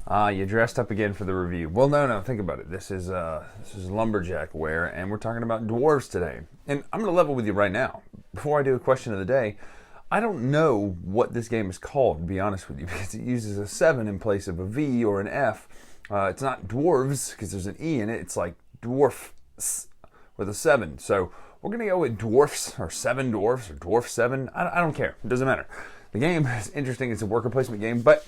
You dressed up again for the review. Well, no, think about it. This is lumberjack wear, and we're talking about dwarves today. And I'm going to level with you right now. Before I do a question of the day, I don't know what this game is called, to be honest with you, because it uses a 7 in place of a V or an F. It's not dwarves, because there's an E in it. It's like dwarfs with a 7. So we're going to go with dwarfs, or 7 dwarfs, or dwarf 7. I don't care. It doesn't matter. The game is interesting. It's a worker placement game, but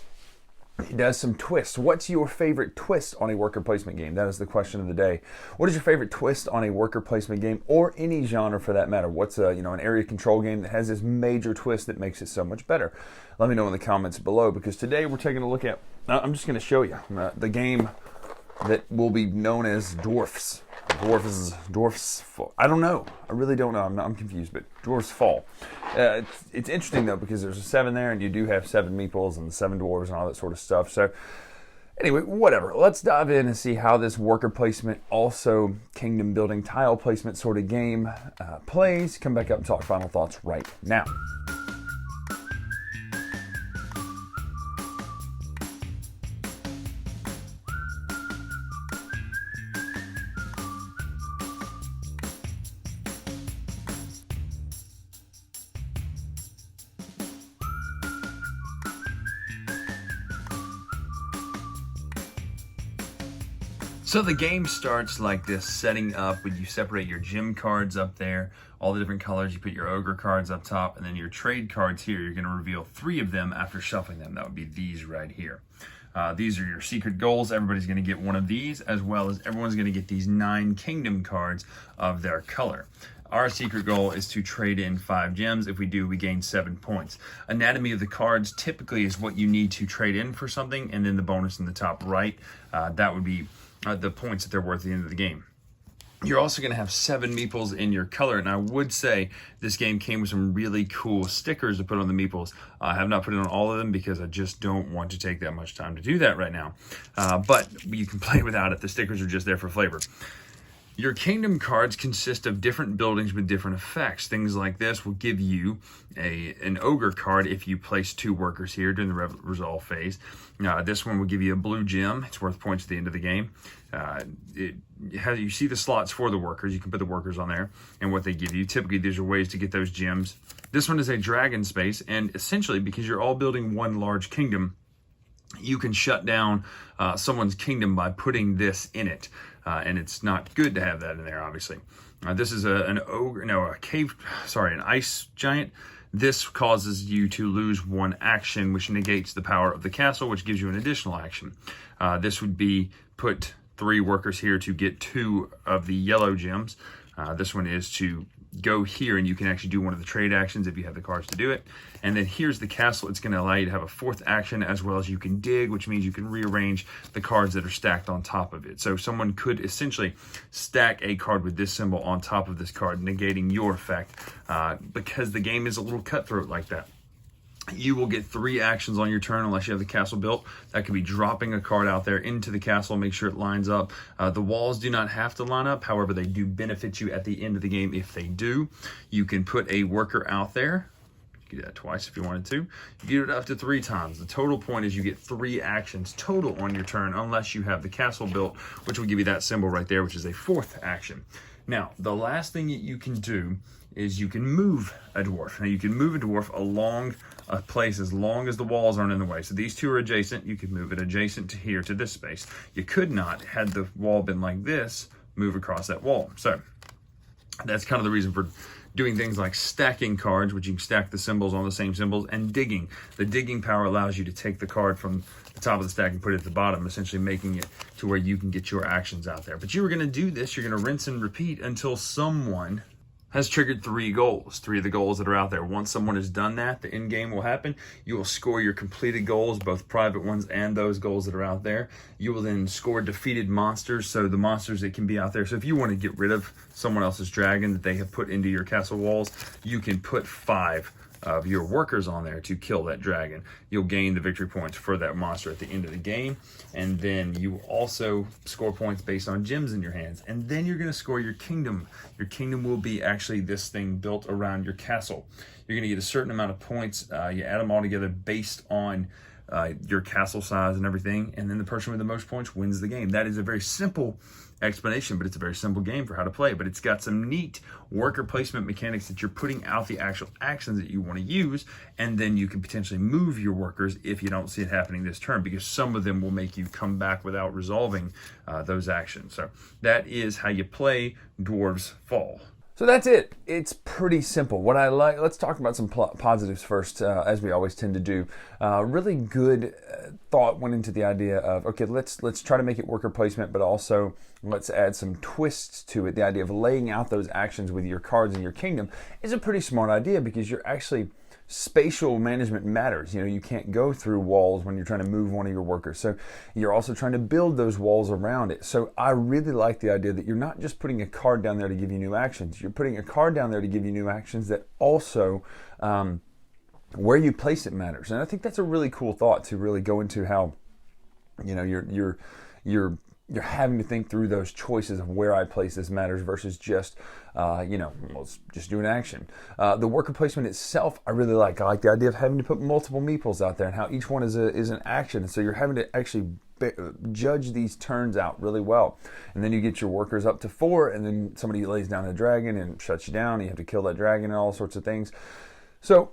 it does some twists. What's your favorite twist on a worker placement game? That is the question of the day. What is your favorite twist on a worker placement game, or any genre for that matter? What's an area control game that has this major twist that makes it so much better? Let me know in the comments below, because today we're taking a look at, I'm just going to show you the game that will be known as Dwarves. Dwarves Fall. I don't know. I really don't know. I'm confused, but Dwarves Fall. It's interesting, though, because there's a 7 there, and you do have 7 meeples and 7 dwarves and all that sort of stuff. So, anyway, whatever. Let's dive in and see how this worker placement, also kingdom building tile placement sort of game plays. Come back up and talk final thoughts right now. So the game starts like this, setting up when you separate your gem cards up there, all the different colors. You put your ogre cards up top, and then your trade cards here. You're going to reveal 3 of them after shuffling them. That would be these right here. These are your secret goals. Everybody's going to get one of these, as well as everyone's going to get these 9 kingdom cards of their color. Our secret goal is to trade in 5 gems. If we do, we gain 7 points. Anatomy of the cards typically is what you need to trade in for something, and then the bonus in the top right, that would be the points that they're worth at the end of the game. You're also going to have 7 meeples in your color, and I would say this game came with some really cool stickers to put on the meeples. I have not put it on all of them because I just don't want to take that much time to do that right now. But you can play without it. The stickers are just there for flavor. Your kingdom cards consist of different buildings with different effects. Things like this will give you an ogre card if you place 2 workers here during the resolve phase. This one will give you a blue gem. It's worth points at the end of the game. You see the slots for the workers. You can put the workers on there and what they give you. Typically, these are ways to get those gems. This one is a dragon space, and essentially, because you're all building one large kingdom, you can shut down someone's kingdom by putting this in it. And it's not good to have that in there, obviously. This is an ice giant. This causes you to lose 1 action, which negates the power of the castle, which gives you an additional action. This would be put 3 workers here to get 2 of the yellow gems. This one is to go here, and you can actually do one of the trade actions if you have the cards to do it. And then here's the castle. It's going to allow you to have a 4th action, as well as you can dig, which means you can rearrange the cards that are stacked on top of it. So someone could essentially stack a card with this symbol on top of this card, negating your effect, because the game is a little cutthroat like that. You will get 3 actions on your turn unless you have the castle built. That could be dropping a card out there into the castle, make sure it lines up. The walls do not have to line up. However, they do benefit you at the end of the game if they do. You can put a worker out there. You can do that twice if you wanted to. You get it up to 3 times. The total point is you get 3 actions total on your turn unless you have the castle built, which will give you that symbol right there, which is a 4th action. Now, the last thing that you can do is you can move a dwarf. Now, you can move a dwarf along a place as long as the walls aren't in the way. So these 2 are adjacent. You could move it adjacent to here, to this space. You could not, had the wall been like this, move across that wall. So that's kind of the reason for doing things like stacking cards, which you can stack the symbols on the same symbols, and digging. The digging power allows you to take the card from the top of the stack and put it at the bottom, essentially making it to where you can get your actions out there. But you were going to do this, you're going to rinse and repeat until someone has triggered 3 goals, 3 of the goals that are out there. Once someone has done that, the end game will happen. You will score your completed goals, both private ones and those goals that are out there. You will then score defeated monsters, so the monsters that can be out there. So if you want to get rid of someone else's dragon that they have put into your castle walls, you can put 5 of your workers on there to kill that dragon. You'll gain the victory points for that monster at the end of the game, and then you will also score points based on gems in your hands, and then you're going to score your kingdom. Your kingdom will be actually this thing built around your castle. You're going to get a certain amount of points. You add them all together based on your castle size and everything, and then the person with the most points wins the game. That is a very simple explanation, but it's a very simple game for how to play. But it's got some neat worker placement mechanics that you're putting out the actual actions that you want to use, and then you can potentially move your workers if you don't see it happening this turn, because some of them will make you come back without resolving those actions. So that is how you play Dwarves Fall. So that's it. It's pretty simple. What I like, let's talk about some positives first, as we always tend to do. Really good thought went into the idea of, okay, let's try to make it worker placement, but also let's add some twists to it. The idea of laying out those actions with your cards in your kingdom is a pretty smart idea, because you're actually, spatial management matters. You know, you can't go through walls when you're trying to move one of your workers. So you're also trying to build those walls around it. So I really like the idea that you're not just putting a card down there to give you new actions. You're putting a card down there to give you new actions that also, where you place it matters. And I think that's a really cool thought, to really go into how, you know, you're having to think through those choices of where I place this matters versus just, let's just do an action. The worker placement itself, I really like. I like the idea of having to put multiple meeples out there and how each one is an action. And so you're having to actually judge these turns out really well. And then you get your workers up to 4, and then somebody lays down a dragon and shuts you down. You have to kill that dragon and all sorts of things. So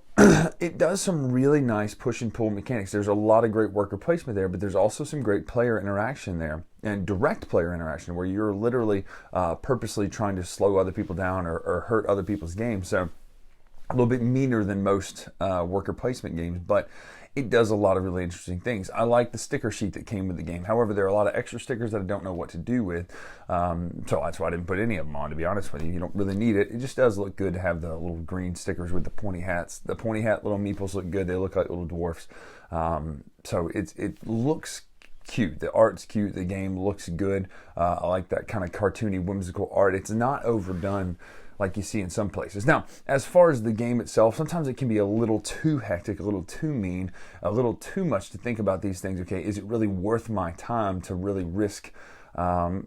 it does some really nice push and pull mechanics. There's a lot of great worker placement there, but there's also some great player interaction there, and direct player interaction where you're literally purposely trying to slow other people down or hurt other people's games. So a little bit meaner than most worker placement games, but it does a lot of really interesting things. I like the sticker sheet that came with the game. However, there are a lot of extra stickers that I don't know what to do with. So that's why I didn't put any of them on, to be honest with you. You don't really need it. It just does look good to have the little green stickers with the pointy hats. The pointy hat little meeples look good. They look like little dwarfs. So it looks cute. The art's cute. The game looks good. I like that kind of cartoony, whimsical art. It's not overdone like you see in some places. Now, as far as the game itself, sometimes it can be a little too hectic, a little too mean, a little too much to think about these things. Okay, is it really worth my time to really risk, trying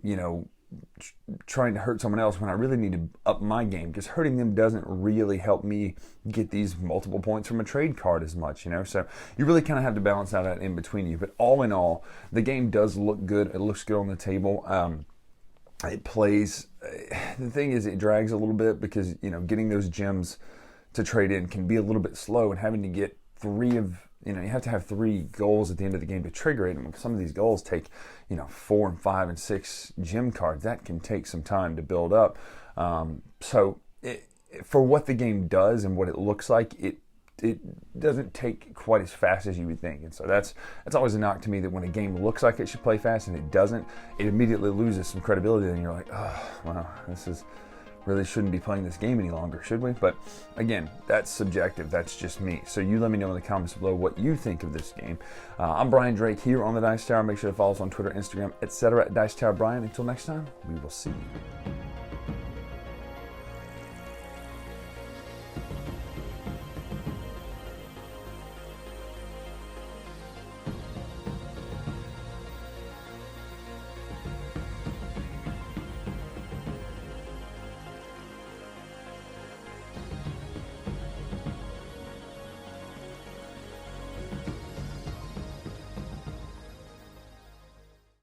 to hurt someone else when I really need to up my game? Because hurting them doesn't really help me get these multiple points from a trade card as much, So you really kind of have to balance out that in between you. But all in all, the game does look good. It looks good on the table. It plays, the thing is, it drags a little bit because, getting those gems to trade in can be a little bit slow, and having to get you have to have 3 goals at the end of the game to trigger it. And some of these goals take, 4 and 5 and 6 gem cards. That can take some time to build up. For what the game does and what it looks like, it doesn't take quite as fast as you would think. And so that's always a knock to me, that when a game looks like it should play fast and it doesn't, it immediately loses some credibility, and you're like, oh, wow, really shouldn't be playing this game any longer, should we? But again, that's subjective. That's just me. So you let me know in the comments below what you think of this game. I'm Brian Drake here on the Dice Tower. Make sure to follow us on Twitter, Instagram, etc. at Dice Tower Brian. Until next time, we will see you.